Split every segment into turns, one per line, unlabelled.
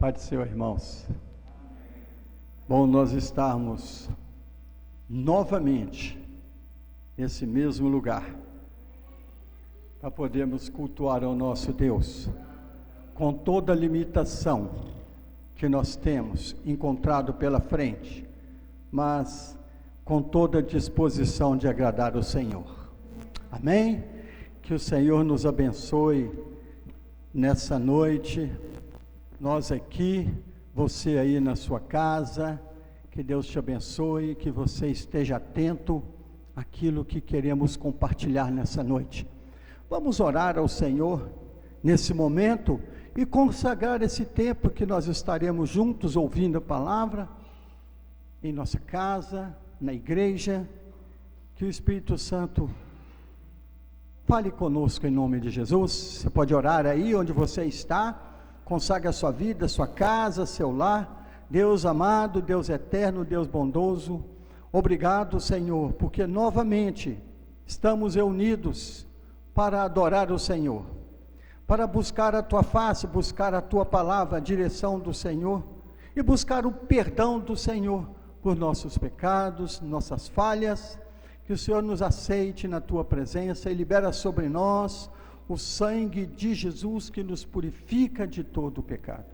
Pai do Senhor, irmãos. Bom nós estarmos novamente nesse mesmo lugar, para podermos cultuar ao nosso Deus, com toda a limitação que nós temos encontrado pela frente, mas com toda a disposição de agradar o Senhor. Amém? Que o Senhor nos abençoe nessa noite, nós aqui, você aí na sua casa, que Deus te abençoe, que você esteja atento àquilo que queremos compartilhar nessa noite. Vamos orar ao Senhor nesse momento e consagrar esse tempo que nós estaremos juntos ouvindo a palavra, em nossa casa, na igreja. Que o Espírito Santo fale conosco em nome de Jesus. Você pode orar aí onde você está, consagre a sua vida, sua casa, seu lar. Deus amado, Deus eterno, Deus bondoso, obrigado, Senhor, porque novamente estamos reunidos para adorar o Senhor, para buscar a Tua face, buscar a Tua palavra, a direção do Senhor, e buscar o perdão do Senhor por nossos pecados, nossas falhas. Que o Senhor nos aceite na Tua presença e libera sobre nós o sangue de Jesus que nos purifica de todo o pecado.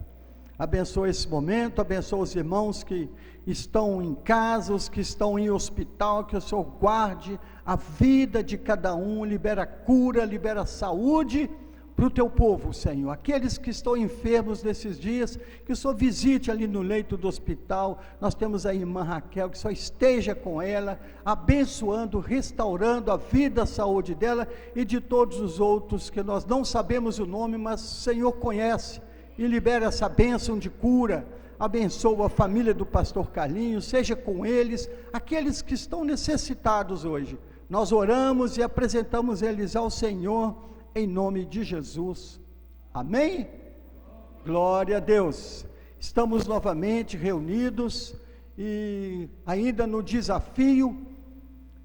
Abençoa esse momento, abençoa os irmãos que estão em casa, os que estão em hospital, que o Senhor guarde a vida de cada um, libera cura, libera saúde para o Teu povo, Senhor. Aqueles que estão enfermos nesses dias, que o Senhor visite ali no leito do hospital. Nós temos a irmã Raquel, que só esteja com ela, abençoando, restaurando a vida, a saúde dela e de todos os outros que nós não sabemos o nome, mas o Senhor conhece, e libera essa bênção de cura. Abençoa a família do pastor Carlinhos, seja com eles, aqueles que estão necessitados hoje. Nós oramos e apresentamos eles ao Senhor, em nome de Jesus, amém? Glória a Deus. Estamos novamente reunidos e ainda no desafio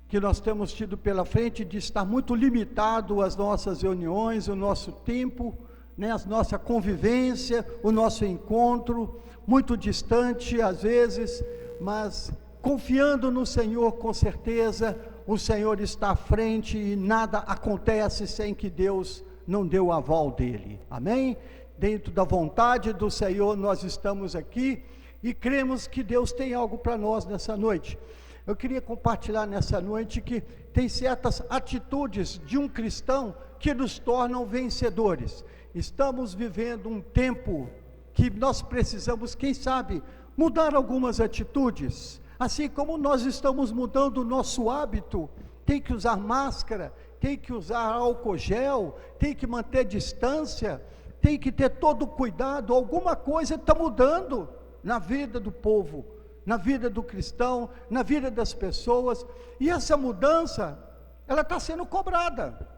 que nós temos tido pela frente de estar muito limitado às nossas reuniões, o nosso tempo, né, a nossa convivência, o nosso encontro, muito distante às vezes, mas confiando no Senhor, com certeza o Senhor está à frente e nada acontece sem que Deus não dê o aval dele, amém? Dentro da vontade do Senhor nós estamos aqui e cremos que Deus tem algo para nós nessa noite. Eu queria compartilhar nessa noite que tem certas atitudes de um cristão que nos tornam vencedores. Estamos vivendo um tempo que nós precisamos, quem sabe, mudar algumas atitudes. Assim como nós estamos mudando o nosso hábito, tem que usar máscara, tem que usar álcool gel, tem que manter distância, tem que ter todo o cuidado. Alguma coisa está mudando na vida do povo, na vida do cristão, na vida das pessoas, e essa mudança, ela está sendo cobrada,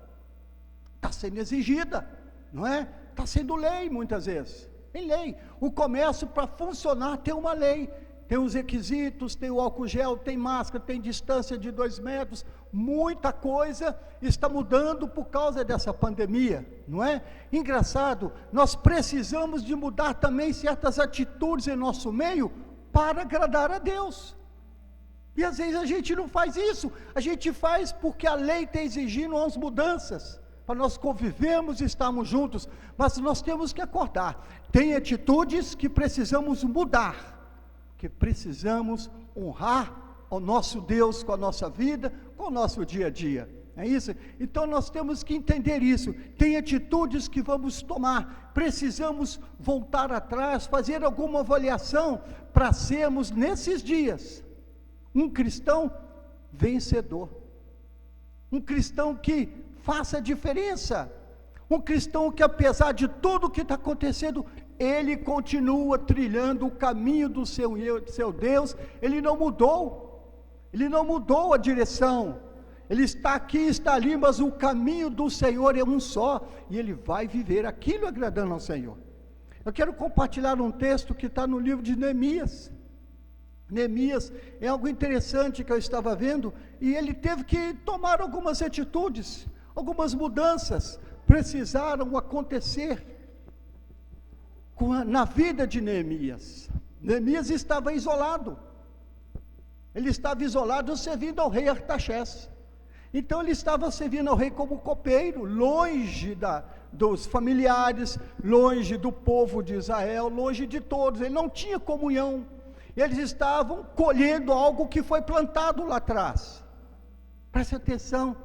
está sendo exigida, não é? Está sendo lei muitas vezes, tem lei. O comércio, para funcionar, tem uma lei, tem os requisitos, tem o álcool gel, tem máscara, tem distância de 2 metros, muita coisa está mudando por causa dessa pandemia, não é? Engraçado, nós precisamos de mudar também certas atitudes em nosso meio para agradar a Deus, e às vezes a gente não faz isso, a gente faz porque a lei está exigindo as mudanças, para nós convivermos e estarmos juntos, mas nós temos que acordar, tem atitudes que precisamos mudar, que precisamos honrar ao nosso Deus com a nossa vida, com o nosso dia a dia, é isso? Então nós temos que entender isso, tem atitudes que vamos tomar, precisamos voltar atrás, fazer alguma avaliação, para sermos nesses dias, um cristão vencedor, um cristão que faça a diferença, um cristão que apesar de tudo que está acontecendo, ele continua trilhando o caminho do seu Deus, ele não mudou a direção, ele está aqui, está ali, mas o caminho do Senhor é um só, e ele vai viver aquilo agradando ao Senhor. Eu quero compartilhar um texto que está no livro de Neemias. Neemias é algo interessante que eu estava vendo, e ele teve que tomar algumas atitudes, algumas mudanças, precisaram acontecer, na vida de Neemias. Neemias estava isolado. Ele estava isolado servindo ao rei Artaxerxes. Então ele estava servindo ao rei como copeiro, longe dos familiares, longe do povo de Israel, longe de todos. Ele não tinha comunhão. Eles estavam colhendo algo que foi plantado lá atrás. Preste atenção,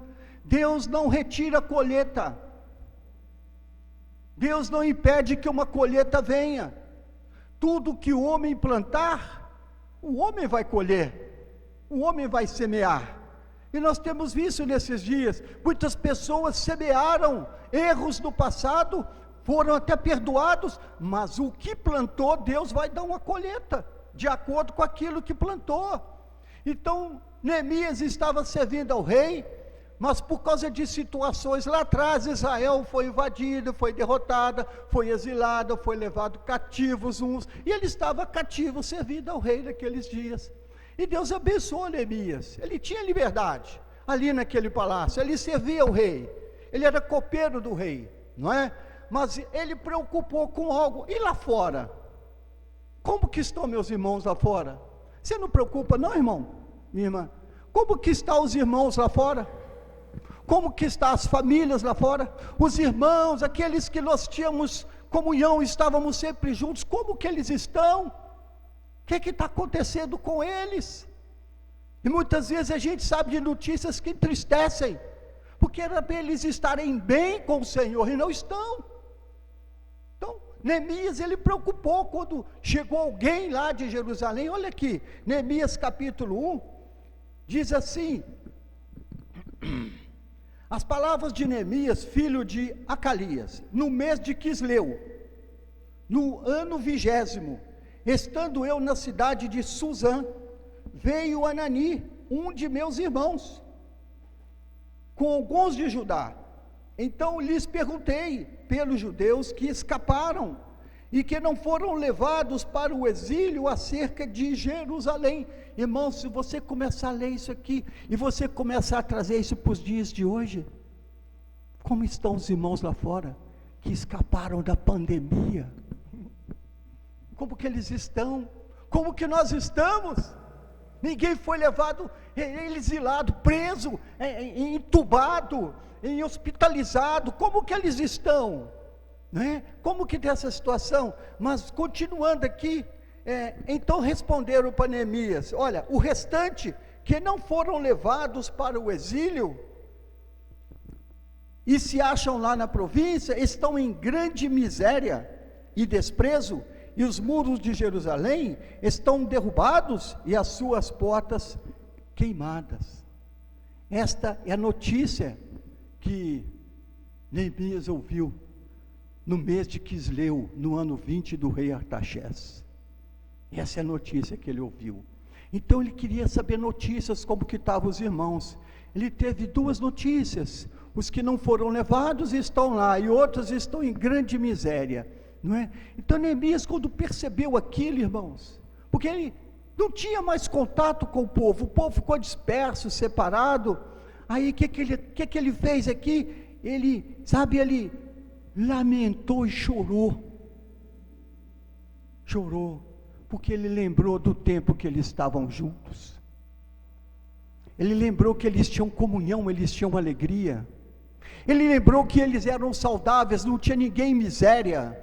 Deus não retira a colheita. Deus não impede que uma colheita venha. Tudo que o homem plantar, o homem vai colher, o homem vai semear. E nós temos visto nesses dias, muitas pessoas semearam erros do passado, foram até perdoados, mas o que plantou, Deus vai dar uma colheita, de acordo com aquilo que plantou. Então, Neemias estava servindo ao rei, mas por causa de situações lá atrás, Israel foi invadida, foi derrotada, foi exilada, foi levado cativos uns, e ele estava cativo, servindo ao rei naqueles dias. E Deus abençoou Neemias, ele tinha liberdade, ali naquele palácio, ele servia ao rei, ele era copeiro do rei, não é? Mas ele preocupou com algo, e lá fora? Como que estão meus irmãos lá fora? Você não preocupa não, irmão? Minha irmã? Como que estão os irmãos lá fora? Como que estão as famílias lá fora? Os irmãos, aqueles que nós tínhamos comunhão, estávamos sempre juntos, como que eles estão? O que está acontecendo com eles? E muitas vezes a gente sabe de notícias que entristecem, porque era para eles estarem bem com o Senhor e não estão. Então, Neemias, ele preocupou quando chegou alguém lá de Jerusalém. Olha aqui, Neemias capítulo 1, diz assim: as palavras de Neemias, filho de Acalias, no mês de Quisleu, no ano 20º, estando eu na cidade de Suzã, veio Anani, um de meus irmãos, com alguns de Judá. Então lhes perguntei pelos judeus que escaparam e que não foram levados para o exílio acerca de Jerusalém. Irmão, se você começar a ler isso aqui, e você começar a trazer isso para os dias de hoje, como estão os irmãos lá fora, que escaparam da pandemia? Como que eles estão? Como que nós estamos? Ninguém foi levado, exilado, preso, entubado, hospitalizado. Como que eles estão? Né? Como que dessa situação? Mas continuando aqui, então responderam para Neemias: olha, o restante que não foram levados para o exílio e se acham lá na província, estão em grande miséria e desprezo, e os muros de Jerusalém estão derrubados e as suas portas queimadas. Esta é a notícia que Neemias ouviu no mês de Quisleu, no ano 20 do rei Artaxerxes. Essa é a notícia que ele ouviu. Então ele queria saber notícias, como que estavam os irmãos. Ele teve duas notícias: os que não foram levados estão lá, e outros estão em grande miséria, não é? Então Neemias, quando percebeu aquilo, irmãos, porque ele não tinha mais contato com o povo ficou disperso, separado. Aí o que ele fez aqui? Ele lamentou e chorou, porque ele lembrou do tempo que eles estavam juntos, ele lembrou que eles tinham comunhão, eles tinham alegria, ele lembrou que eles eram saudáveis, não tinha ninguém em miséria,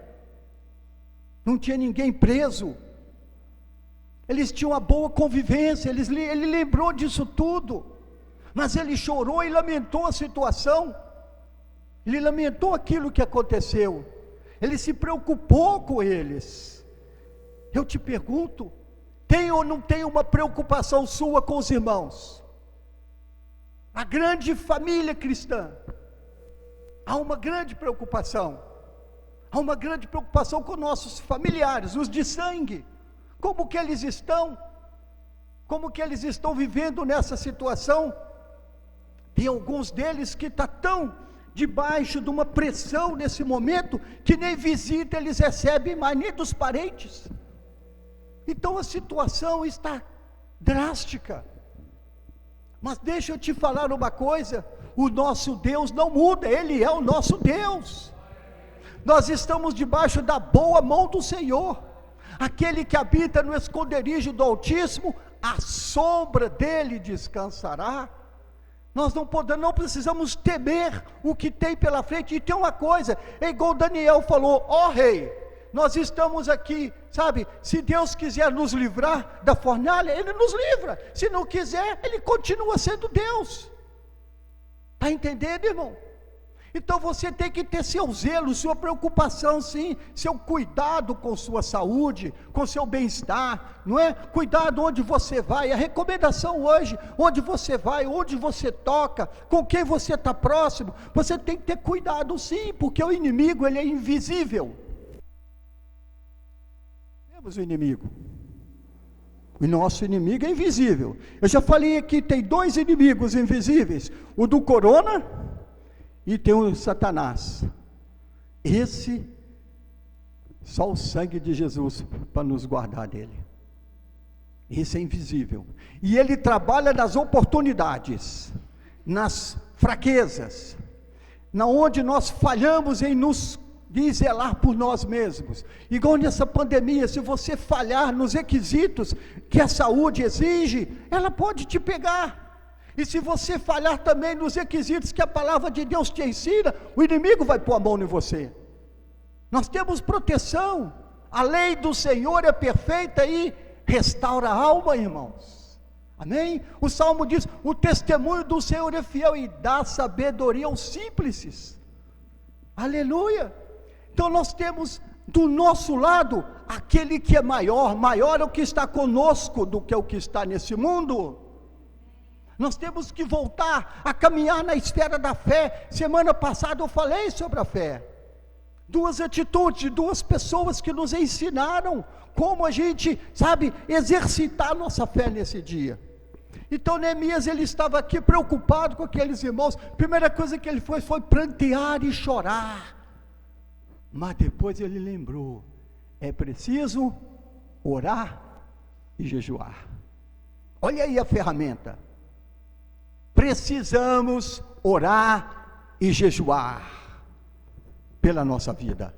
não tinha ninguém preso, eles tinham uma boa convivência, ele lembrou disso tudo, mas ele chorou e lamentou a situação, ele lamentou aquilo que aconteceu, ele se preocupou com eles. Eu te pergunto, tem ou não tem uma preocupação sua com os irmãos? A grande família cristã, há uma grande preocupação, com nossos familiares, os de sangue, como que eles estão vivendo nessa situação. Tem alguns deles que estão tão debaixo de uma pressão nesse momento, que nem visita eles recebem mais, nem dos parentes. Então a situação está drástica, mas deixa eu te falar uma coisa: o nosso Deus não muda, Ele é o nosso Deus. Nós estamos debaixo da boa mão do Senhor. Aquele que habita no esconderijo do Altíssimo, a sombra dele descansará. Nós não precisamos temer o que tem pela frente. E tem uma coisa, é igual Daniel falou: ó rei, nós estamos aqui, sabe, se Deus quiser nos livrar da fornalha, Ele nos livra. Se não quiser, Ele continua sendo Deus. Está entendendo, irmão? Então você tem que ter seu zelo, sua preocupação, sim, seu cuidado com sua saúde, com seu bem-estar, não é? Cuidado onde você vai. A recomendação hoje, onde você vai, onde você toca, com quem você está próximo, você tem que ter cuidado, sim, porque o inimigo, ele é invisível. Temos o inimigo. O nosso inimigo é invisível. Eu já falei aqui, tem dois inimigos invisíveis: o do corona e tem o Satanás. Esse, só o sangue de Jesus para nos guardar dele. Esse é invisível. E ele trabalha nas oportunidades, nas fraquezas, na onde nós falhamos em nos zelar por nós mesmos. Igual nessa pandemia, se você falhar nos requisitos que a saúde exige, ela pode te pegar. E se você falhar também nos requisitos que a palavra de Deus te ensina, o inimigo vai pôr a mão em você. Nós temos proteção. A lei do Senhor é perfeita e restaura a alma, irmãos. Amém? O Salmo diz: o testemunho do Senhor é fiel e dá sabedoria aos simples. Aleluia! Então nós temos do nosso lado aquele que é maior. Maior é o que está conosco do que o que está nesse mundo. Nós temos que voltar a caminhar na esfera da fé. Semana passada eu falei sobre a fé. Duas atitudes de duas pessoas que nos ensinaram como a gente, sabe, exercitar nossa fé nesse dia. Então Neemias, ele estava aqui preocupado com aqueles irmãos. Primeira coisa que ele foi prantear e chorar. Mas depois ele lembrou: é preciso orar e jejuar. Olha aí a ferramenta. Precisamos orar e jejuar pela nossa vida,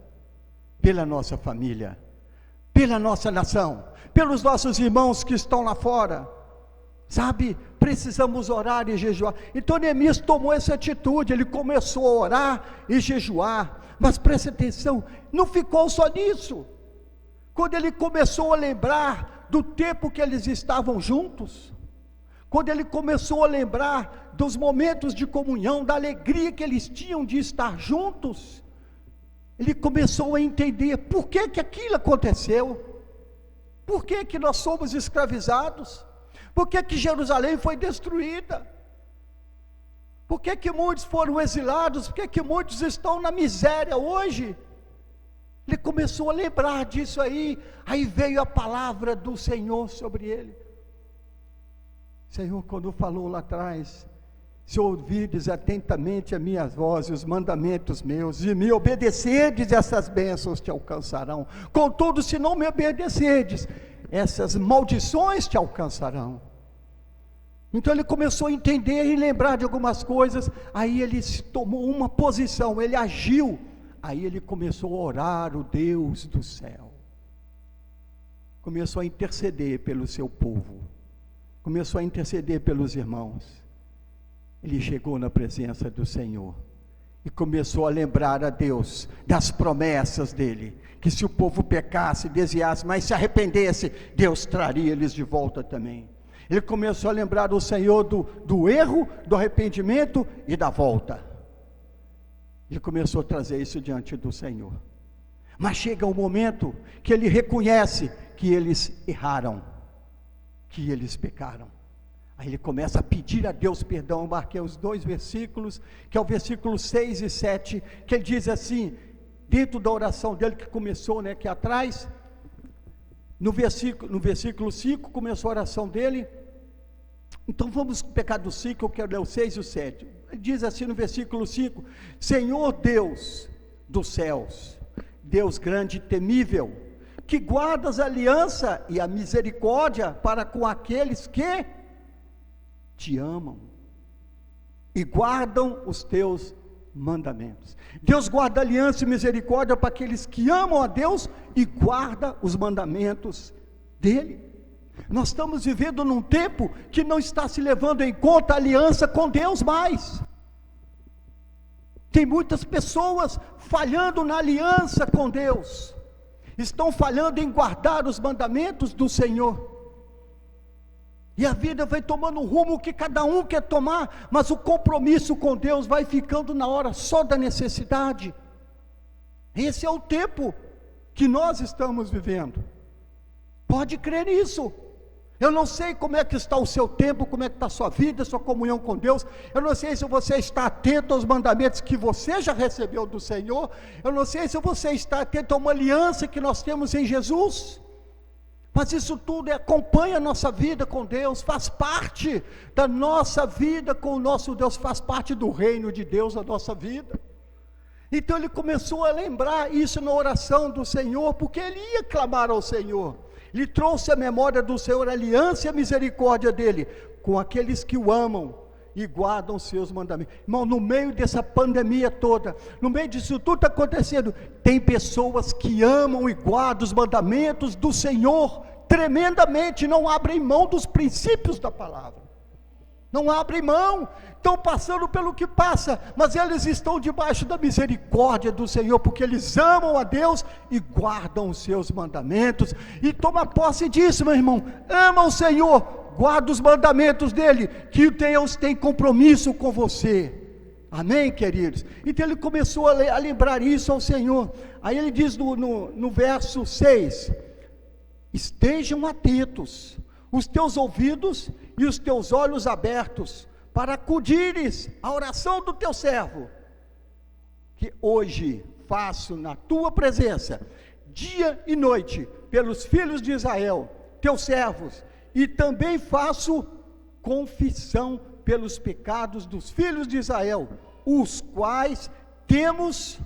pela nossa família, pela nossa nação, pelos nossos irmãos que estão lá fora, sabe? Precisamos orar e jejuar. Então Neemias tomou essa atitude, ele começou a orar e jejuar. Mas preste atenção, não ficou só nisso. Quando ele começou a lembrar do tempo que eles estavam juntos, quando ele começou a lembrar dos momentos de comunhão, da alegria que eles tinham de estar juntos, ele começou a entender por que que aquilo aconteceu, por que que nós somos escravizados, por que que Jerusalém foi destruída, por que que muitos foram exilados, por que que muitos estão na miséria hoje. Ele começou a lembrar disso aí veio a palavra do Senhor sobre ele. Senhor, quando falou lá atrás: se ouvirdes atentamente a minha voz e os mandamentos meus, e me obedecerdes, essas bênçãos te alcançarão. Contudo, se não me obedecerdes, essas maldições te alcançarão. Então ele começou a entender e lembrar de algumas coisas. Aí ele tomou uma posição, ele agiu. Aí ele começou a orar o Deus do céu. Começou a interceder pelo seu povo. Começou a interceder pelos irmãos. Ele chegou na presença do Senhor e começou a lembrar a Deus das promessas dele, que se o povo pecasse, desviasse, mas se arrependesse, Deus traria eles de volta também. Ele começou a lembrar o Senhor do erro, do arrependimento e da volta. Ele começou a trazer isso diante do Senhor. Mas chega um momento que ele reconhece que eles erraram, que eles pecaram. Aí ele começa a pedir a Deus perdão. Eu marquei os 2 versículos, que é o versículo 6 e 7, que ele diz assim, dentro da oração dele que começou, aqui atrás, no versículo 5 começou a oração dele. Então vamos pegar do 5, eu quero ler o 6 e o 7. Ele diz assim no versículo 5: Senhor Deus dos céus, Deus grande e temível, que guardas a aliança e a misericórdia para com aqueles que te amam e guardam os teus mandamentos. Deus guarda aliança e misericórdia para aqueles que amam a Deus e guardam os mandamentos dele. Nós estamos vivendo num tempo que não está se levando em conta a aliança com Deus mais. Tem muitas pessoas falhando na aliança com Deus, estão falhando em guardar os mandamentos do Senhor, e a vida vai tomando o rumo que cada um quer tomar, mas o compromisso com Deus vai ficando na hora só da necessidade. Esse é o tempo que nós estamos vivendo, pode crer nisso. Eu não sei como é que está o seu tempo, como é que está a sua vida, a sua comunhão com Deus. Eu não sei se você está atento aos mandamentos que você já recebeu do Senhor. Eu não sei se você está atento a uma aliança que nós temos em Jesus. Mas isso tudo acompanha a nossa vida com Deus, faz parte da nossa vida com o nosso Deus, faz parte do reino de Deus na nossa vida. Então ele começou a lembrar isso na oração do Senhor, porque ele ia clamar ao Senhor. Ele trouxe a memória do Senhor, a aliança e a misericórdia dele, com aqueles que o amam e guardam os seus mandamentos. Irmão, no meio dessa pandemia toda, no meio disso tudo está acontecendo, tem pessoas que amam e guardam os mandamentos do Senhor, tremendamente, não abrem mão dos princípios da palavra. Não abrem mão, estão passando pelo que passa, mas eles estão debaixo da misericórdia do Senhor, porque eles amam a Deus e guardam os seus mandamentos, e toma posse disso, meu irmão, ama o Senhor, guarda os mandamentos dele, que Deus tem compromisso com você, amém, queridos? Então ele começou a lembrar isso ao Senhor. Aí ele diz no verso 6, estejam atentos, os teus ouvidos e os teus olhos abertos, para acudires à oração do teu servo, que hoje faço na tua presença, dia e noite, pelos filhos de Israel, teus servos, e também faço confissão pelos pecados dos filhos de Israel, os quais temos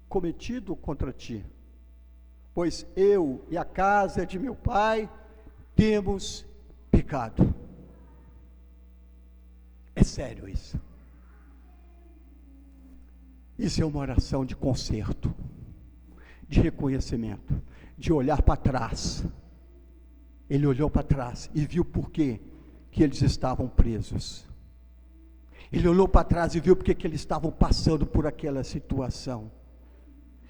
cometido contra ti, pois eu e a casa de meu pai temos pecado. É sério isso. Isso é uma oração de conserto, de reconhecimento, de olhar para trás. Ele olhou para trás e viu por que eles estavam presos. Ele olhou para trás e viu porque que eles estavam passando por aquela situação.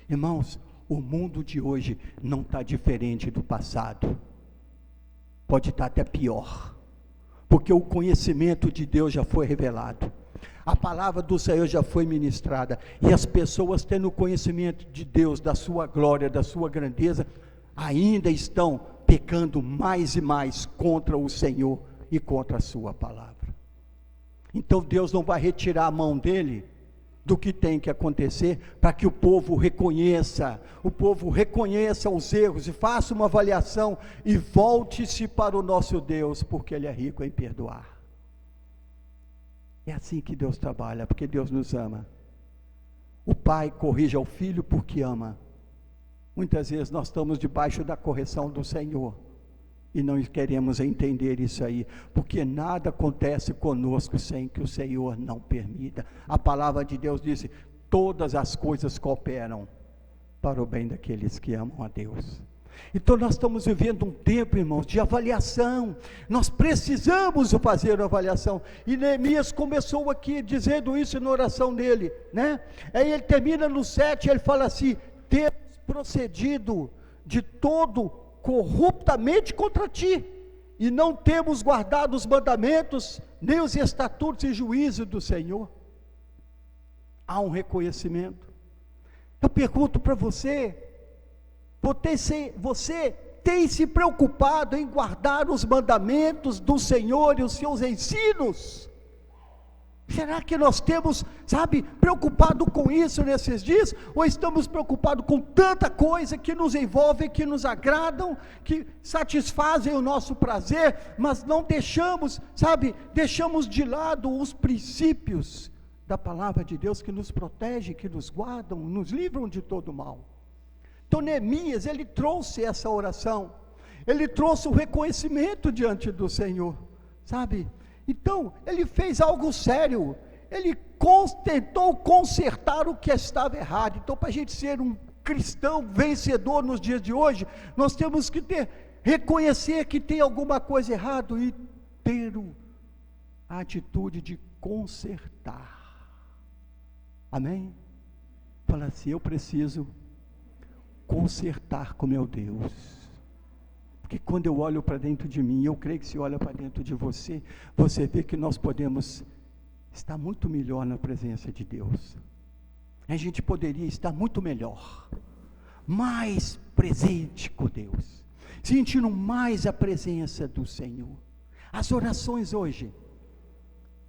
Irmãos, o mundo de hoje não está diferente do passado. Pode estar até pior, porque o conhecimento de Deus já foi revelado, a palavra do Senhor já foi ministrada, e as pessoas tendo conhecimento de Deus, da sua glória, da sua grandeza, ainda estão pecando mais e mais contra o Senhor e contra a sua palavra. Então Deus não vai retirar a mão dele do que tem que acontecer, para que o povo reconheça os erros e faça uma avaliação e volte-se para o nosso Deus, porque Ele é rico em perdoar. É assim que Deus trabalha, porque Deus nos ama. O pai corrige ao filho porque ama. Muitas vezes nós estamos debaixo da correção do Senhor e não queremos entender isso aí, porque nada acontece conosco sem que o Senhor não permita. A palavra de Deus diz: todas as coisas cooperam para o bem daqueles que amam a Deus. Então nós estamos vivendo um tempo, irmãos, de avaliação. Nós precisamos fazer uma avaliação, e Neemias começou aqui dizendo isso na oração dele, né? Aí ele termina no 7, ele fala assim: temos procedido de todo corruptamente contra ti, e não temos guardado os mandamentos, nem os estatutos e juízos do Senhor. Há um reconhecimento. Eu pergunto para você tem se preocupado em guardar os mandamentos do Senhor e os seus ensinos? Será que nós temos, preocupado com isso nesses dias? Ou estamos preocupados com tanta coisa que nos envolve, que nos agradam, que satisfazem o nosso prazer, mas não deixamos de lado os princípios da palavra de Deus, que nos protege, que nos guardam, nos livram de todo mal. Então Neemias, ele trouxe essa oração, ele trouxe o reconhecimento diante do Senhor, Então, ele fez algo sério, ele tentou consertar o que estava errado. Então, para a gente ser um cristão vencedor nos dias de hoje, nós temos que reconhecer que tem alguma coisa errada e ter a atitude de consertar. Amém? Fala assim: eu preciso consertar com meu Deus. Porque quando eu olho para dentro de mim, eu creio que se olha para dentro de você, você vê que nós podemos estar muito melhor na presença de Deus. A gente poderia estar muito melhor, mais presente com Deus, sentindo mais a presença do Senhor. As orações hoje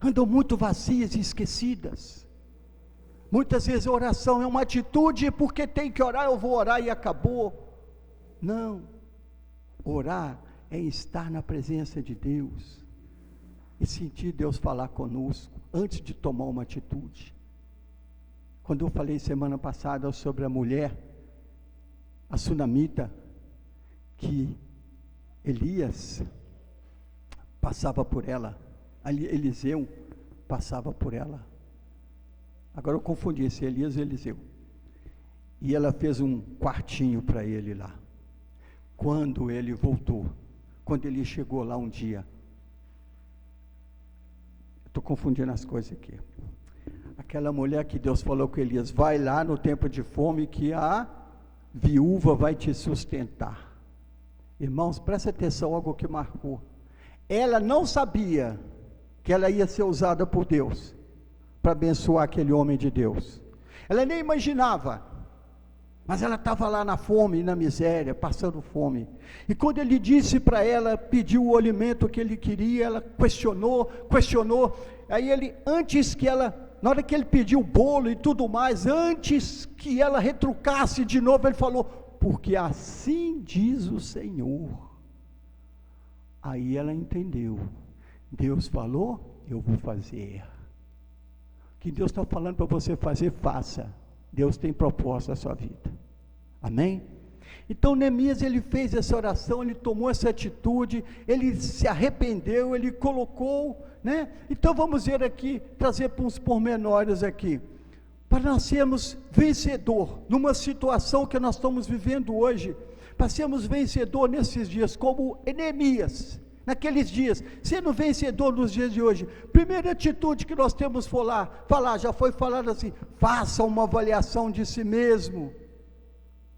andam muito vazias e esquecidas. Muitas vezes a oração é uma atitude, porque tem que orar, eu vou orar e acabou. Não, orar é estar na presença de Deus e sentir Deus falar conosco antes de tomar uma atitude. Quando eu falei semana passada sobre a mulher, a sunamita, que Elias passava por ela, Eliseu passava por ela. Agora eu confundi esse Elias e Eliseu. E ela fez um quartinho para ele lá. Quando ele voltou, quando ele chegou lá um dia, estou confundindo as coisas aqui. Aquela mulher que Deus falou com Elias: vai lá no tempo de fome que a viúva vai te sustentar. Irmãos, presta atenção, algo que marcou. Ela não sabia que ela ia ser usada por Deus para abençoar aquele homem de Deus. Ela nem imaginava, mas ela estava lá na fome e na miséria, passando fome. E quando ele disse para ela, pediu o alimento que ele queria, ela questionou. Aí ele, antes que ela, na hora que ele pediu o bolo e tudo mais, antes que ela retrucasse de novo, ele falou: porque assim diz o Senhor. Aí ela entendeu. Deus falou, eu vou fazer. O que Deus está falando para você fazer, faça. Deus tem propósito na sua vida. Amém? Então Neemias, ele fez essa oração, ele tomou essa atitude, ele se arrependeu, ele colocou, né? Então vamos ver aqui, trazer para uns pormenores aqui, para nós sermos vencedor, numa situação que nós estamos vivendo hoje, para sermos vencedor nesses dias, como Neemias, naqueles dias, sendo vencedor nos dias de hoje. Primeira atitude que nós temos falar, já foi falado assim: faça uma avaliação de si mesmo,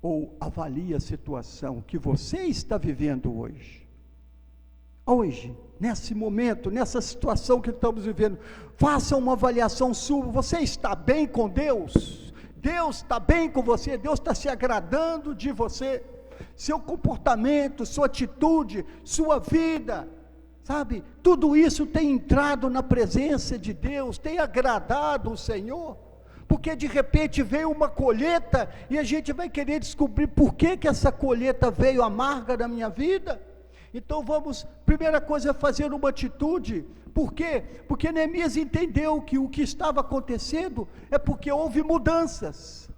ou avalie a situação que você está vivendo hoje. Hoje, nesse momento, nessa situação que estamos vivendo, faça uma avaliação sua. Você está bem com Deus? Deus está bem com você? Deus está se agradando de você? Seu comportamento, sua atitude, sua vida, sabe? Tudo isso tem entrado na presença de Deus, tem agradado o Senhor? Porque de repente veio uma colheita e a gente vai querer descobrir por que essa colheita veio amarga na minha vida. Então vamos, primeira coisa é fazer uma atitude. Por quê? Porque Neemias entendeu que o que estava acontecendo é porque houve mudanças.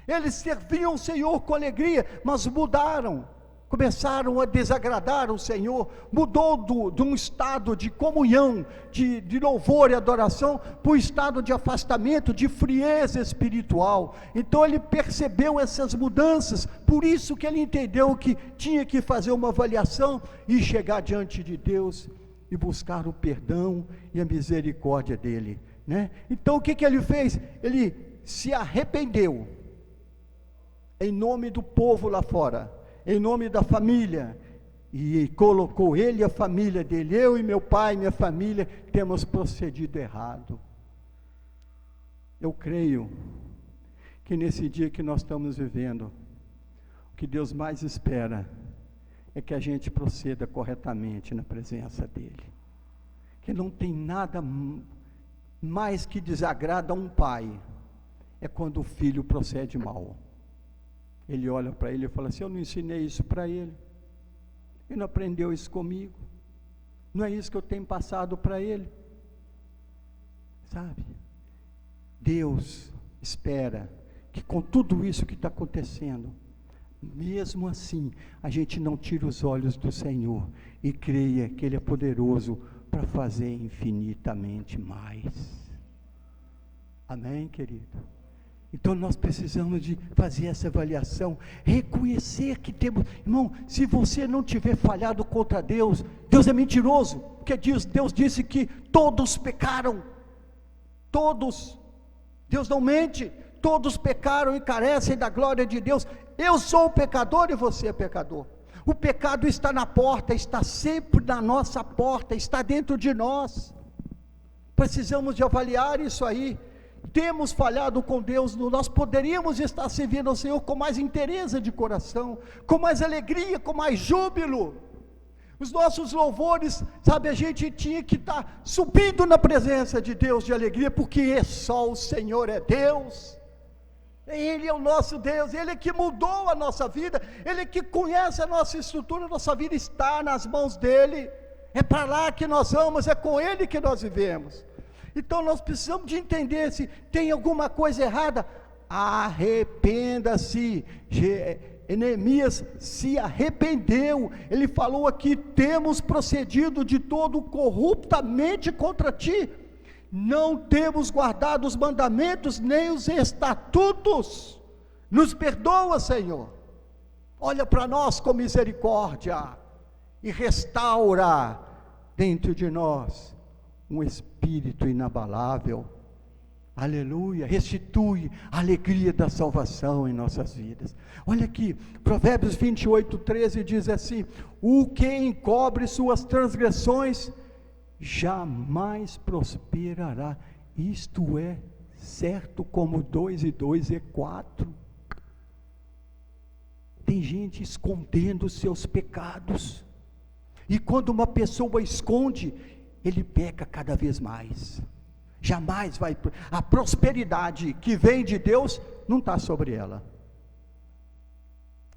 Eles serviam o Senhor com alegria, mas mudaram, começaram a desagradar o Senhor, mudou de um estado de comunhão, de louvor e adoração, para um estado de afastamento, de frieza espiritual. Então ele percebeu essas mudanças, por isso que ele entendeu que tinha que fazer uma avaliação e chegar diante de Deus e buscar o perdão e a misericórdia dele, né? Então o que ele fez? Ele se arrependeu, em nome do povo lá fora, em nome da família, e colocou ele e a família dele: eu e meu pai, minha família, temos procedido errado. Eu creio que nesse dia que nós estamos vivendo, o que Deus mais espera é que a gente proceda corretamente na presença dele. Que não tem nada mais que desagrada a um pai, é quando o filho procede mal. Ele olha para ele e fala assim: eu não ensinei isso para ele, ele não aprendeu isso comigo, não é isso que eu tenho passado para ele, sabe? Deus espera que com tudo isso que está acontecendo, mesmo assim, a gente não tire os olhos do Senhor e creia que Ele é poderoso para fazer infinitamente mais. Amém, querido? Então nós precisamos de fazer essa avaliação, reconhecer que temos, irmão, se você não tiver falhado contra Deus, Deus é mentiroso, porque Deus disse que todos pecaram, todos, Deus não mente, todos pecaram e carecem da glória de Deus. Eu sou um pecador e você é pecador. O pecado está na porta, está sempre na nossa porta, está dentro de nós. Precisamos de avaliar isso aí. Temos falhado com Deus, nós poderíamos estar servindo ao Senhor com mais interesse de coração, com mais alegria, com mais júbilo. Os nossos louvores, sabe, a gente tinha que estar subindo na presença de Deus de alegria, porque só o Senhor é Deus. Ele é o nosso Deus, Ele é que mudou a nossa vida, Ele é que conhece a nossa estrutura, a nossa vida está nas mãos dEle, é para lá que nós vamos, é com Ele que nós vivemos. Então nós precisamos de entender, se tem alguma coisa errada, arrependa-se. Neemias se arrependeu, ele falou aqui, temos procedido de todo corruptamente contra ti, não temos guardado os mandamentos, nem os estatutos, nos perdoa, Senhor, olha para nós com misericórdia, e restaura dentro de nós, um espírito inabalável, aleluia, restitui a alegria da salvação em nossas vidas. Olha aqui, Provérbios 28, 13 diz assim, o que encobre suas transgressões, jamais prosperará, isto é certo como 2 e 2 é 4, tem gente escondendo os seus pecados, e quando uma pessoa esconde, ele peca cada vez mais, jamais vai, a prosperidade que vem de Deus, não está sobre ela,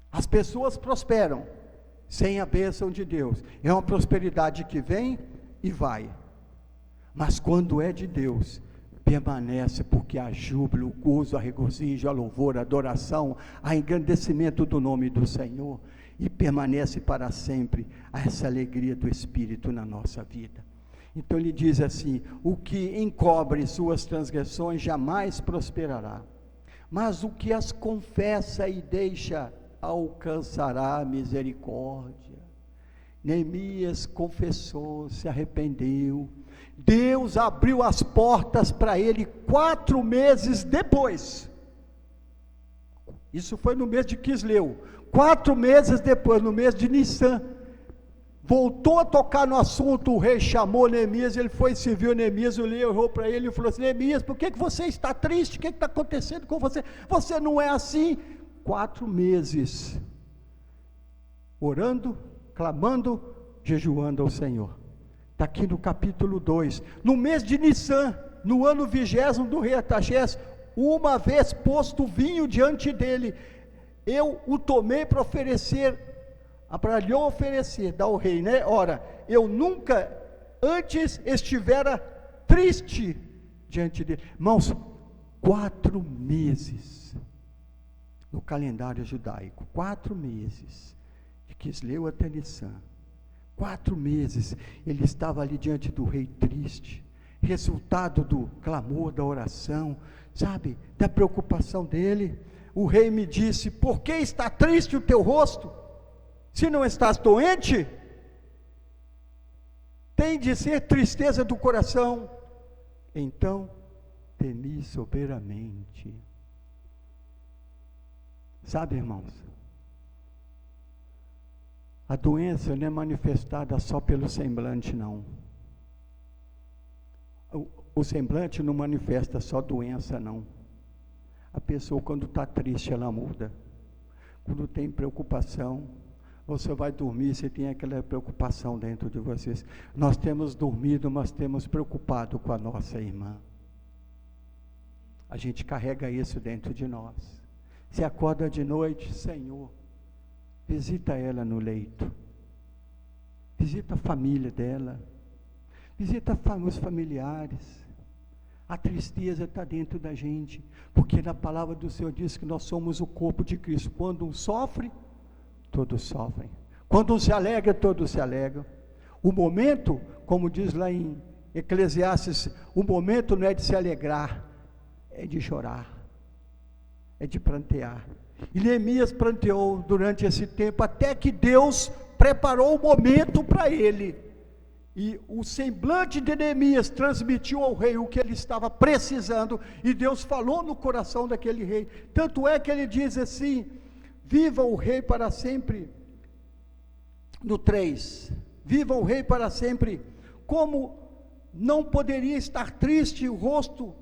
as pessoas prosperam, sem a bênção de Deus, é uma prosperidade que vem e vai, mas quando é de Deus, permanece, porque há júbilo, o gozo, a regozijo, a louvor, a adoração, a engrandecimento do nome do Senhor, e permanece para sempre, essa alegria do Espírito na nossa vida. Então ele diz assim, o que encobre suas transgressões jamais prosperará, mas o que as confessa e deixa, alcançará misericórdia. Neemias confessou, se arrependeu, Deus abriu as portas para ele 4 meses depois, isso foi no mês de Quisleu, 4 meses depois, no mês de Nissan, voltou a tocar no assunto, o rei chamou Neemias, ele foi e serviu Neemias, o rei olhou para ele e falou assim, Neemias, por que você está triste, o que está acontecendo com você, você não é assim, 4 meses, orando, clamando, jejuando ao Senhor, está aqui no capítulo 2, no mês de Nissan, no ano 20º do rei Artaxerxes, uma vez posto vinho diante dele, eu o tomei para lhe oferecer, dar ao rei, né? Ora, eu nunca antes estivera triste diante dele. Irmãos, 4 meses, no calendário judaico, 4 meses, de Quisleu até Nissan, 4 meses, ele estava ali diante do rei triste, resultado do clamor, da oração, sabe, da preocupação dele. O rei me disse, por que está triste o teu rosto? Se não estás doente, tem de ser tristeza do coração. Então, temi soberanamente. Sabe, irmãos, a doença não é manifestada só pelo semblante, não. O semblante não manifesta só doença, não. A pessoa, quando está triste, ela muda. Quando tem preocupação, você vai dormir, você tem aquela preocupação dentro de vocês. Nós temos dormido, mas temos preocupado com a nossa irmã. A gente carrega isso dentro de nós. Você acorda de noite, Senhor, visita ela no leito. Visita a família dela. Visita os familiares. A tristeza está dentro da gente, porque na palavra do Senhor diz que nós somos o corpo de Cristo. Quando um sofre, todos sofrem. Quando um se alegra, todos se alegram. O momento, como diz lá em Eclesiastes, o momento não é de se alegrar, é de chorar, é de prantear. E Neemias pranteou durante esse tempo, até que Deus preparou o momento para ele. E o semblante de Neemias transmitiu ao rei o que ele estava precisando, e Deus falou no coração daquele rei. Tanto é que ele diz assim: viva o rei para sempre. No 3, viva o rei para sempre. Como não poderia estar triste o rosto,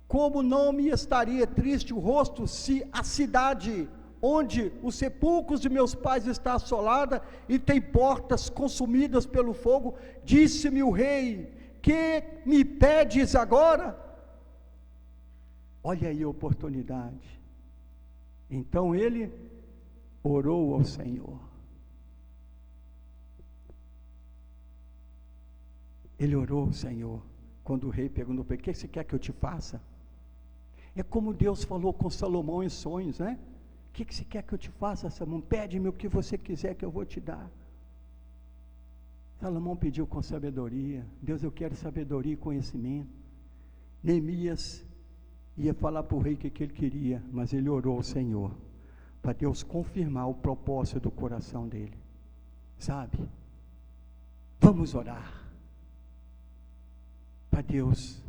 como não me estaria triste o rosto, se a cidade onde os sepulcros de meus pais está assolada e tem portas consumidas pelo fogo. Disse-me o rei: que me pedes agora? Olha aí a oportunidade. Então ele orou ao Senhor. Ele orou ao Senhor. Quando o rei perguntou para ele: o que você quer que eu te faça? É como Deus falou com Salomão em sonhos, né? O que você quer que eu te faça, Salomão? Pede-me o que você quiser que eu vou te dar. Salomão pediu com sabedoria. Deus, eu quero sabedoria e conhecimento. Neemias ia falar para o rei o que ele queria, mas ele orou ao Senhor, para Deus confirmar o propósito do coração dele. Sabe? Vamos orar, para Deus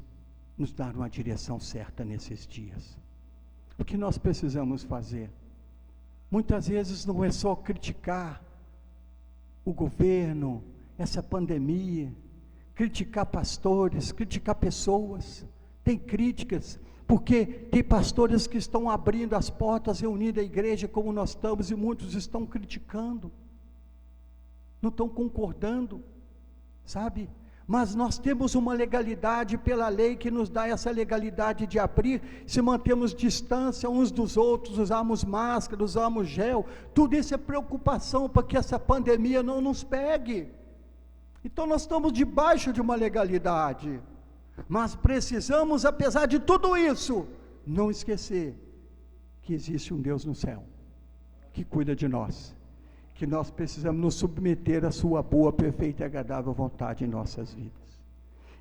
nos dar uma direção certa nesses dias. O que nós precisamos fazer? Muitas vezes não é só criticar o governo, essa pandemia, criticar pastores, criticar pessoas. Tem críticas, porque tem pastores que estão abrindo as portas, reunindo a igreja como nós estamos, e muitos estão criticando, não estão concordando, sabe? Mas nós temos uma legalidade pela lei que nos dá essa legalidade de abrir, se mantemos distância uns dos outros, usamos máscara, usamos gel. Tudo isso é preocupação para que essa pandemia não nos pegue. Então nós estamos debaixo de uma legalidade, mas precisamos, apesar de tudo isso, não esquecer que existe um Deus no céu, que cuida de nós, que nós precisamos nos submeter à sua boa, perfeita e agradável vontade em nossas vidas.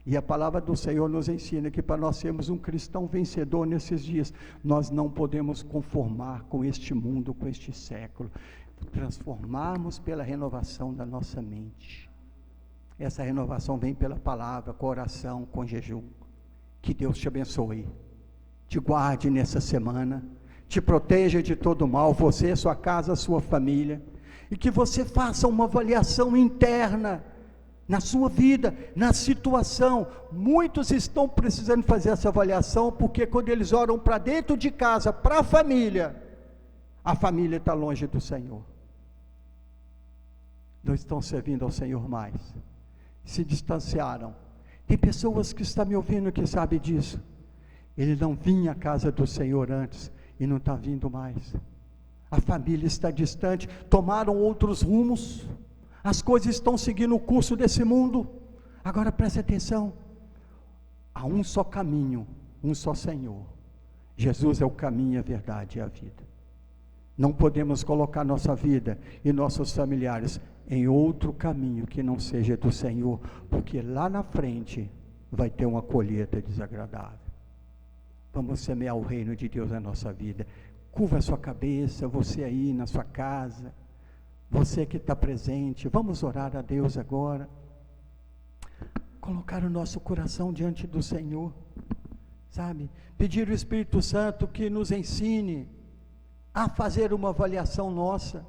E a palavra do Senhor nos ensina que para nós sermos um cristão vencedor nesses dias, nós não podemos conformar com este mundo, com este século, transformarmos pela renovação da nossa mente. Essa renovação vem pela palavra, com oração, com jejum. Que Deus te abençoe, te guarde nessa semana, te proteja de todo mal, você, sua casa, sua família, e que você faça uma avaliação interna na sua vida, na situação. Muitos estão precisando fazer essa avaliação, porque quando eles oram para dentro de casa, para a família está longe do Senhor, não estão servindo ao Senhor mais, se distanciaram. Tem pessoas que estão me ouvindo que sabem disso. Ele não vinha à casa do Senhor antes e não está vindo mais. A família está distante, tomaram outros rumos, as coisas estão seguindo o curso desse mundo. Agora preste atenção, há um só caminho, um só Senhor. Jesus é o caminho, a verdade e a vida. Não podemos colocar nossa vida e nossos familiares em outro caminho que não seja do Senhor, porque lá na frente vai ter uma colheita desagradável. Vamos semear o reino de Deus na nossa vida. Curva a sua cabeça, você aí na sua casa, você que está presente, vamos orar a Deus agora, colocar o nosso coração diante do Senhor, sabe? Pedir ao Espírito Santo que nos ensine a fazer uma avaliação nossa,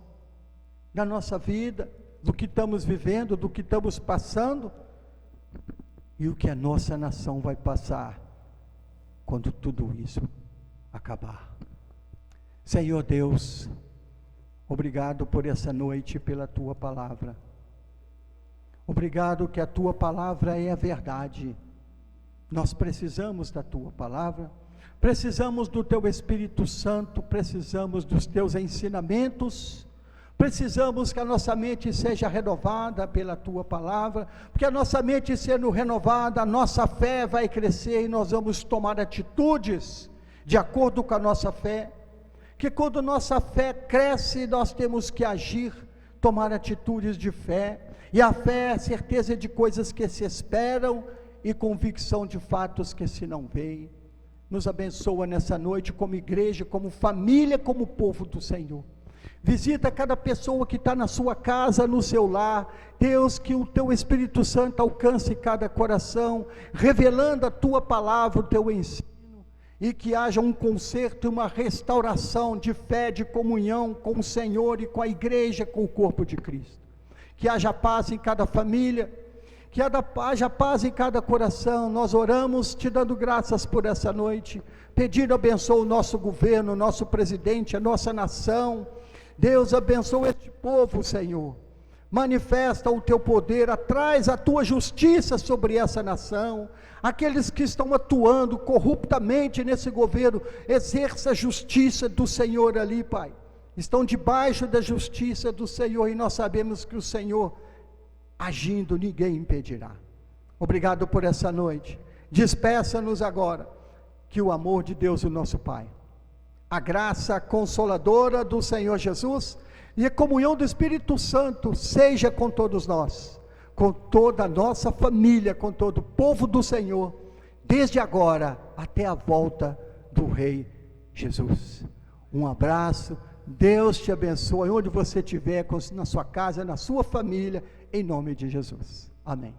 da nossa vida, do que estamos vivendo, do que estamos passando, e o que a nossa nação vai passar, quando tudo isso acabar. Senhor Deus, obrigado por essa noite, pela Tua Palavra, obrigado que a Tua Palavra é a verdade. Nós precisamos da Tua Palavra, precisamos do Teu Espírito Santo, precisamos dos Teus ensinamentos, precisamos que a nossa mente seja renovada pela Tua Palavra, porque a nossa mente sendo renovada, a nossa fé vai crescer e nós vamos tomar atitudes de acordo com a nossa fé, que quando nossa fé cresce, nós temos que agir, tomar atitudes de fé, e a fé é a certeza de coisas que se esperam, e convicção de fatos que se não veem. Nos abençoa nessa noite como igreja, como família, como povo do Senhor. Visita cada pessoa que está na sua casa, no seu lar. Deus, que o teu Espírito Santo alcance cada coração, revelando a tua palavra, o teu ensino, e que haja um conserto e uma restauração de fé, de comunhão com o Senhor e com a igreja, com o corpo de Cristo. Que haja paz em cada família, que haja paz em cada coração. Nós oramos te dando graças por essa noite, pedindo abençoa o nosso governo, o nosso presidente, a nossa nação. Deus, abençoa este povo, Senhor, manifesta o teu poder, traz a tua justiça sobre essa nação. Aqueles que estão atuando corruptamente nesse governo, exerça a justiça do Senhor ali, Pai. Estão debaixo da justiça do Senhor, e nós sabemos que o Senhor, agindo, ninguém impedirá. Obrigado por essa noite. Despeça-nos agora, que o amor de Deus, o nosso Pai, a graça consoladora do Senhor Jesus e a comunhão do Espírito Santo seja com todos nós, com toda a nossa família, com todo o povo do Senhor, desde agora até a volta do Rei Jesus. Um abraço, Deus te abençoe, onde você estiver, na sua casa, na sua família, em nome de Jesus. Amém.